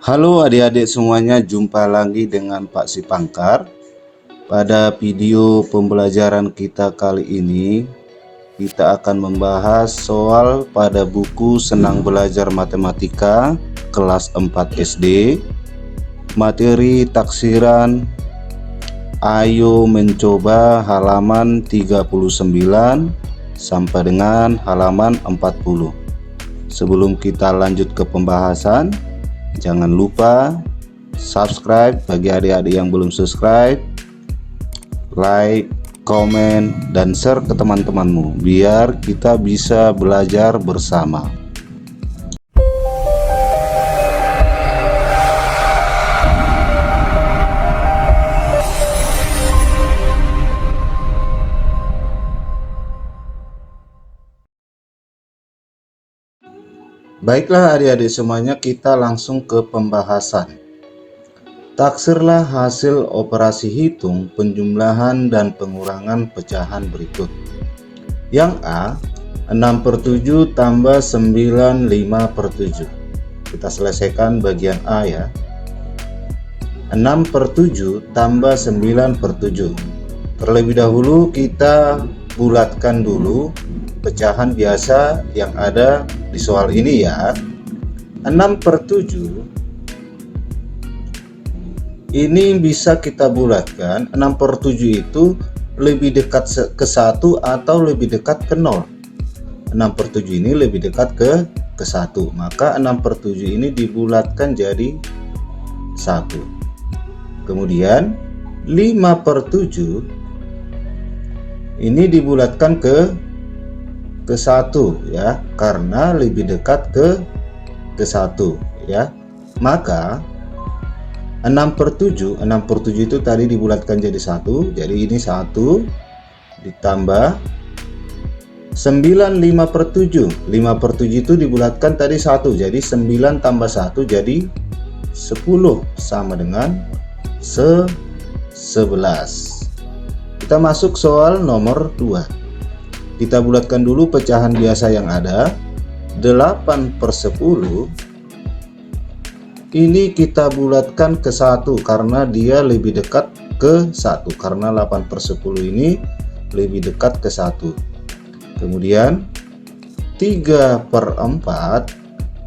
Halo adik-adik semuanya, jumpa lagi dengan Pak Sipangkar. Pada video pembelajaran kita kali ini, kita akan membahas soal pada buku Senang Belajar Matematika kelas 4 SD, materi taksiran Ayo Mencoba halaman 39 sampai dengan halaman 40. Sebelum kita lanjut ke pembahasan, jangan lupa subscribe bagi adik-adik yang belum subscribe, like, komen, dan share ke teman-temanmu biar kita bisa belajar bersama. Baiklah adik-adik semuanya, kita langsung ke pembahasan. Taksirlah hasil operasi hitung, penjumlahan, dan pengurangan pecahan berikut. Yang A, 6/7 tambah 9 5/7. Kita selesaikan bagian A ya. 6/7 tambah 9/7. Terlebih dahulu kita bulatkan dulu pecahan biasa yang ada di soal ini ya. 6/7 ini bisa kita bulatkan. 6/7 itu lebih dekat ke 1 atau lebih dekat ke 0. 6/7 ini lebih dekat ke 1, maka 6/7 ini dibulatkan jadi 1. Kemudian 5/7 ini dibulatkan ke 1 ya, karena lebih dekat ke 1 ya. Maka 6/7 itu tadi dibulatkan jadi 1, jadi ini 1 ditambah 9 5/7. 5/7 itu dibulatkan tadi 1, jadi 9 tambah 1 jadi 10 sama dengan 11. Kita masuk soal nomor 2. Kita bulatkan dulu pecahan biasa yang ada. 8/10 ini kita bulatkan ke 1 karena dia lebih dekat ke 1, karena 8/10 ini lebih dekat ke 1. Kemudian 3/4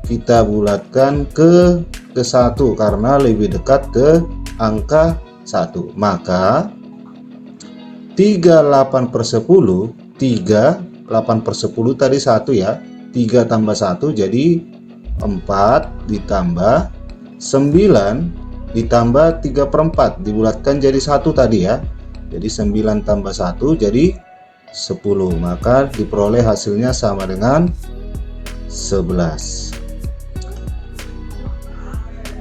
kita bulatkan ke 1 karena lebih dekat ke angka 1. Maka 8/10 tadi 1 ya, 3 tambah 1 jadi 4 ditambah 9 ditambah 3/4 dibulatkan jadi 1 tadi ya, jadi 9 tambah 1 jadi 10, maka diperoleh hasilnya sama dengan 11.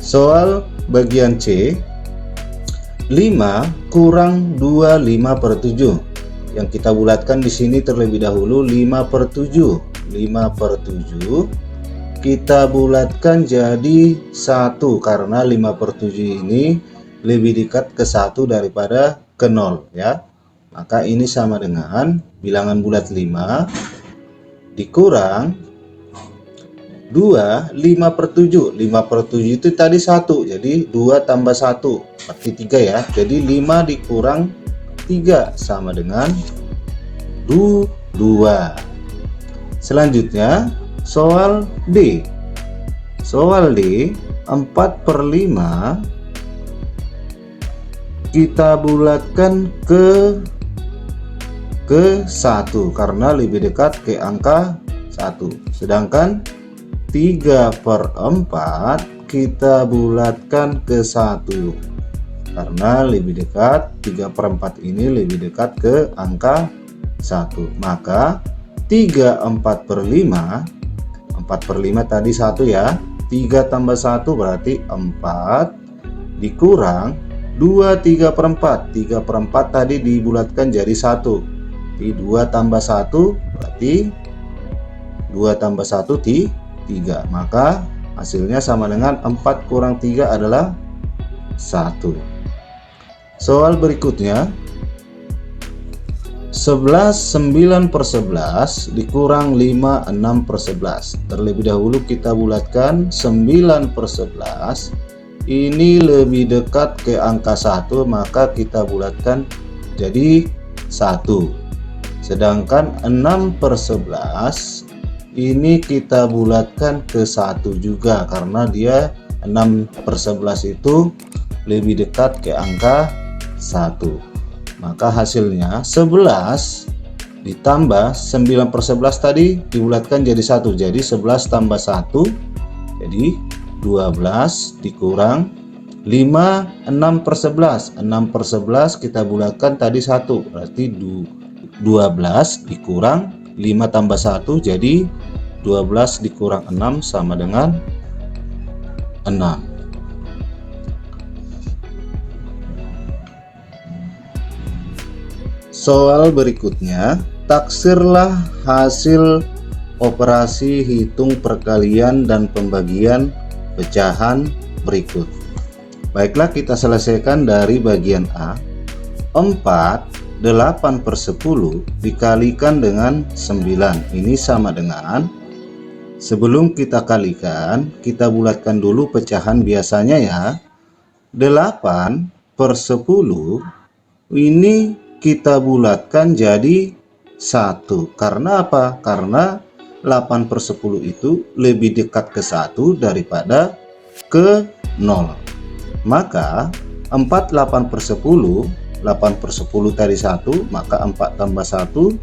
Soal bagian C, 5 kurang 2 5/7. Yang kita bulatkan di sini terlebih dahulu 5/7. 5/7 kita bulatkan jadi 1 karena 5/7 ini lebih dekat ke 1 daripada ke 0 ya. Maka ini sama dengan bilangan bulat 5 dikurang 2 5/7. 5/7 itu tadi 1, jadi 2 tambah 1 berarti 3 ya. Jadi 5 dikurang 3 sama dengan 2. Selanjutnya soal D. Soal D, 4/5 kita bulatkan ke 1 karena lebih dekat ke angka 1. Sedangkan 3/4 kita bulatkan ke 1 karena lebih dekat, 3/4 ini lebih dekat ke angka 1. Maka 3/4/5, 4/5 tadi 1 ya, 3 tambah 1 berarti 4 dikurang 2 3/4. 3/4 tadi dibulatkan jadi 1, di 2 tambah 1 berarti 2 tambah 1 3, maka hasilnya sama dengan 4 kurang 3 adalah 1. Soal berikutnya, 11 9/11 dikurang 5 6/11. Terlebih dahulu kita bulatkan 9/11 ini lebih dekat ke angka 1, maka kita bulatkan jadi 1. Sedangkan 6/11 ini kita bulatkan ke 1 juga, karena dia 6/11 itu lebih dekat ke angka 1. Maka hasilnya 11 ditambah 9/11 tadi dibulatkan jadi 1. Jadi 11 tambah 1 jadi 12 dikurang 5, 6/11. 6/11 kita bulatkan tadi 1, berarti 12 dikurang 5 tambah 1 jadi 12 dikurang 6 sama dengan 6. Soal berikutnya, taksirlah hasil operasi hitung perkalian dan pembagian pecahan berikut. Baiklah, kita selesaikan dari bagian A. 8/10 dikalikan dengan 9. Ini sama dengan, sebelum kita kalikan, kita bulatkan dulu pecahan biasanya ya. 8/10 ini kita bulatkan jadi 1. Karena apa? Karena 8/10 itu lebih dekat ke 1 daripada ke 0. Maka 4 8/10, 8/10 tadi 1, maka 4 tambah 1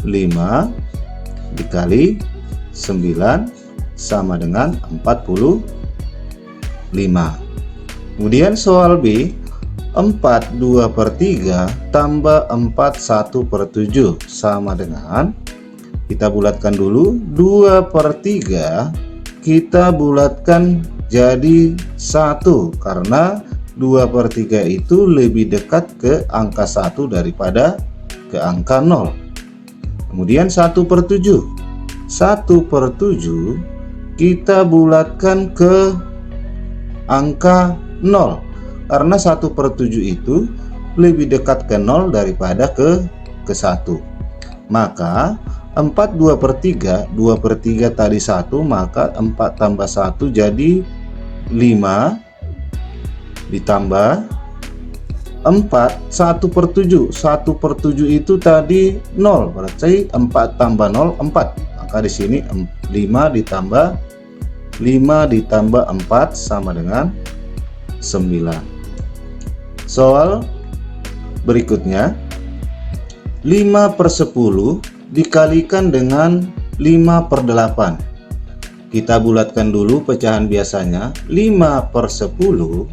5 dikali 9 sama dengan 45. Kemudian soal B, 4 2/3 tambah 4 1/7 sama dengan, kita bulatkan dulu, 2/3 kita bulatkan jadi 1, karena 2/3 itu lebih dekat ke angka 1 daripada ke angka 0. Kemudian 1/7, 1/7 kita bulatkan ke angka 0, karena 1/7 itu lebih dekat ke 0 daripada ke 1. Maka 4 2/3, 2/3 tadi 1, maka 4 tambah 1 jadi 5 ditambah 4 1/7. 1/7 itu tadi 0, berarti 4 tambah 0 4. Maka di sini 5 ditambah 4 sama dengan 9. Soal berikutnya, 5/10 dikalikan dengan 5/8. Kita bulatkan dulu pecahan biasanya. 5/10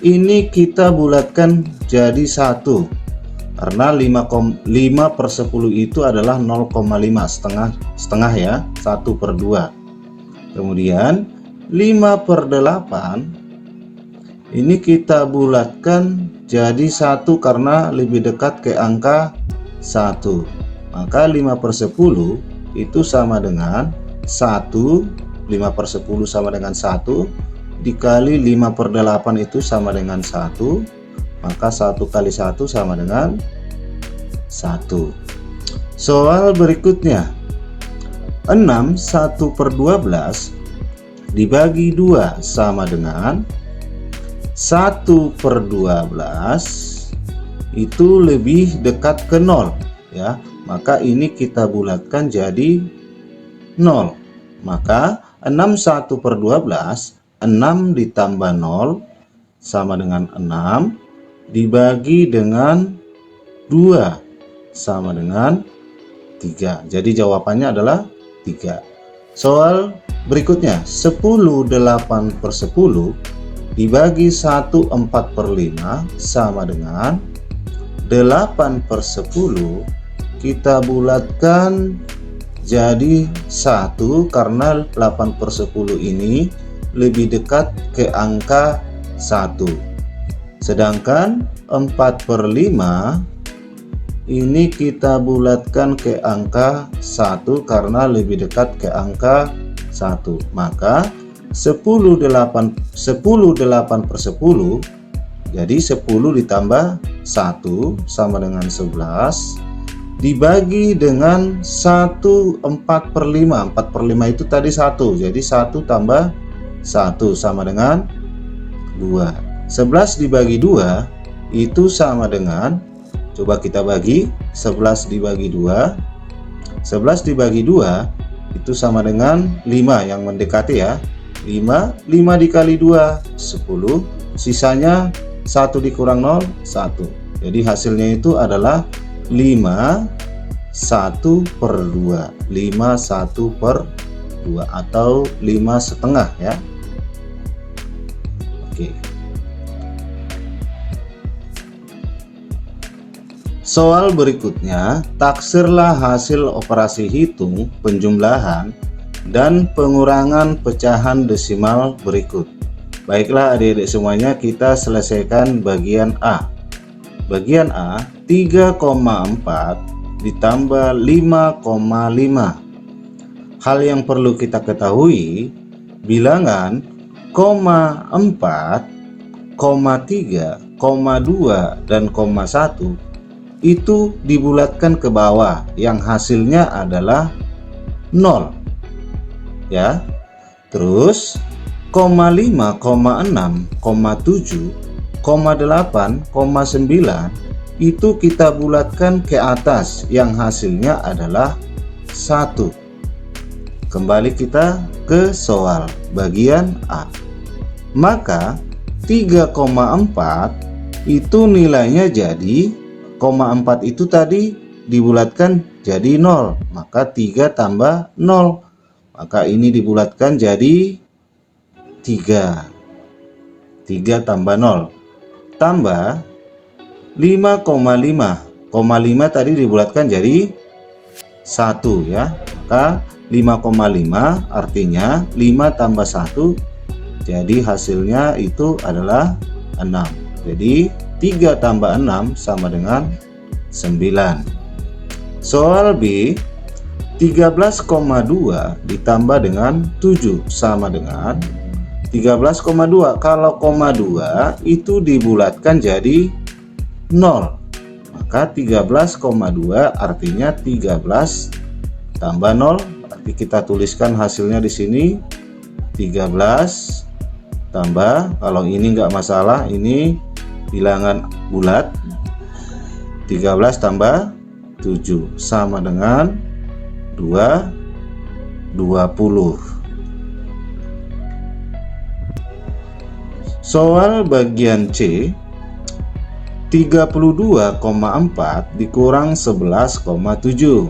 ini kita bulatkan jadi 1, karena 5/10 itu adalah 0,5, setengah ya, 1/2. Kemudian 5/8 ini kita bulatkan jadi 1 karena lebih dekat ke angka 1. Maka 5/10 itu sama dengan 1, 5/10 sama dengan 1, dikali 5/8 itu sama dengan 1, maka 1 kali 1 sama dengan 1. Soal berikutnya, 6 1/12 dibagi 2 sama dengan 1/12 itu lebih dekat ke 0 ya. Maka ini kita bulatkan jadi 0. Maka 6 1/12, 6 ditambah 0 sama dengan 6 dibagi dengan 2 sama dengan 3. Jadi jawabannya adalah 3. Soal berikutnya, 10 8/10 dibagi 1 4/5 sama dengan 8/10 kita bulatkan jadi 1, karena 8/10 ini lebih dekat ke angka 1. Sedangkan 4/5 ini kita bulatkan ke angka 1 karena lebih dekat ke angka 1. Maka 10 8/10 jadi 10 ditambah 1 sama dengan 11 dibagi dengan 1 4/5. 4/5 itu tadi 1, jadi 1 tambah 1 sama dengan 2. 11 dibagi 2 itu sama dengan, coba kita bagi 11 dibagi 2. 11 dibagi 2 itu sama dengan 5 yang mendekati ya. 5 dikali 2 10, sisanya 1 dikurang 0 1. Jadi hasilnya itu adalah 5 1/2. 5 1/2 atau 5,5 ya. Oke. Soal berikutnya, taksirlah hasil operasi hitung, penjumlahan, dan pengurangan pecahan desimal berikut. Baiklah adik-adik semuanya, kita selesaikan bagian A. Bagian A, 3,4 ditambah 5,5. Hal yang perlu kita ketahui, bilangan 0,4, 0,3, 0,2, dan 0,1 itu dibulatkan ke bawah yang hasilnya adalah 0 ya. Terus 0,5, 0,6, 0,7, 0,8, 0,9 itu kita bulatkan ke atas yang hasilnya adalah 1. Kembali kita ke soal bagian A. Maka 3,4 itu nilainya jadi 0,4 itu tadi dibulatkan jadi 0, maka 3 tambah 0, maka ini dibulatkan jadi 3 tambah 0 tambah 5,5. 0,5 tadi dibulatkan jadi 1 ya, maka 5,5 artinya 5 tambah 1, jadi hasilnya itu adalah 6. Jadi 3 tambah 6 sama dengan 9. Soal B, 13,2 ditambah dengan 7 sama dengan 13,2. Kalau koma 2 itu dibulatkan jadi 0, maka 13,2 artinya 13 tambah 0. Berarti kita tuliskan hasilnya di sini 13 tambah, kalau ini enggak masalah, ini bilangan bulat, 13 tambah 7 sama dengan 20. Soal bagian C, 32,4 dikurang 11,7.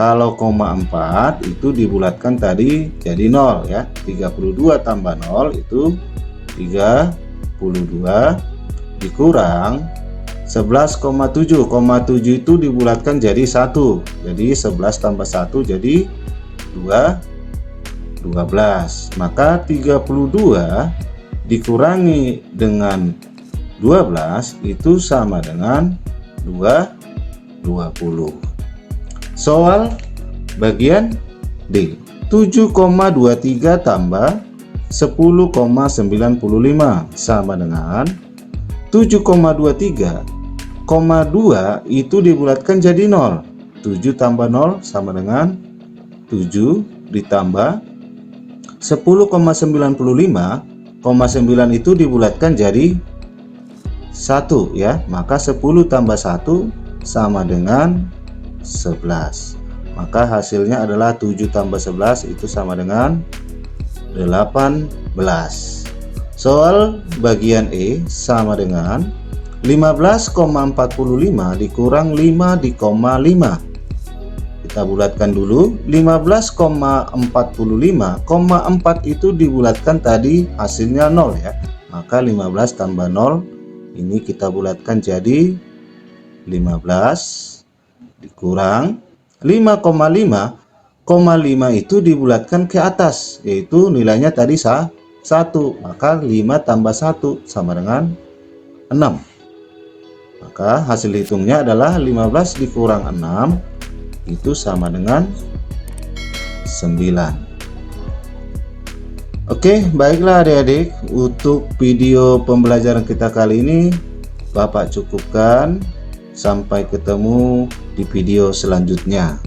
Kalau koma 4 itu dibulatkan tadi jadi 0 ya. 32 tambah 0 itu 32 dikurang 11,7. 7 itu dibulatkan jadi 1. Jadi 11 tambah 1 jadi 12. Maka 32 dikurangi dengan 12 itu sama dengan 20. Soal bagian D, 7,23 tambah 10,95 sama dengan 7,23, 2 itu dibulatkan jadi 0. 7 tambah 0 sama dengan 7 ditambah 10,95, 9 itu dibulatkan jadi 1 ya, maka 10 tambah 1 sama dengan 11. Maka hasilnya adalah 7 tambah 11 itu sama dengan 18. Soal bagian E sama dengan 15,45 dikurang 5 di koma 5. Kita bulatkan dulu. 15,45, 4 itu dibulatkan tadi hasilnya 0 ya. Maka 15 tambah 0 ini kita bulatkan jadi 15 dikurang 5,5, 5 itu dibulatkan ke atas, yaitu nilainya tadi 1, maka 5 tambah 1 sama dengan 6. Maka hasil hitungnya adalah 15 dikurang 6 itu sama dengan 9. Oke, baiklah adik-adik, untuk video pembelajaran kita kali ini Bapak cukupkan. Sampai ketemu di video selanjutnya.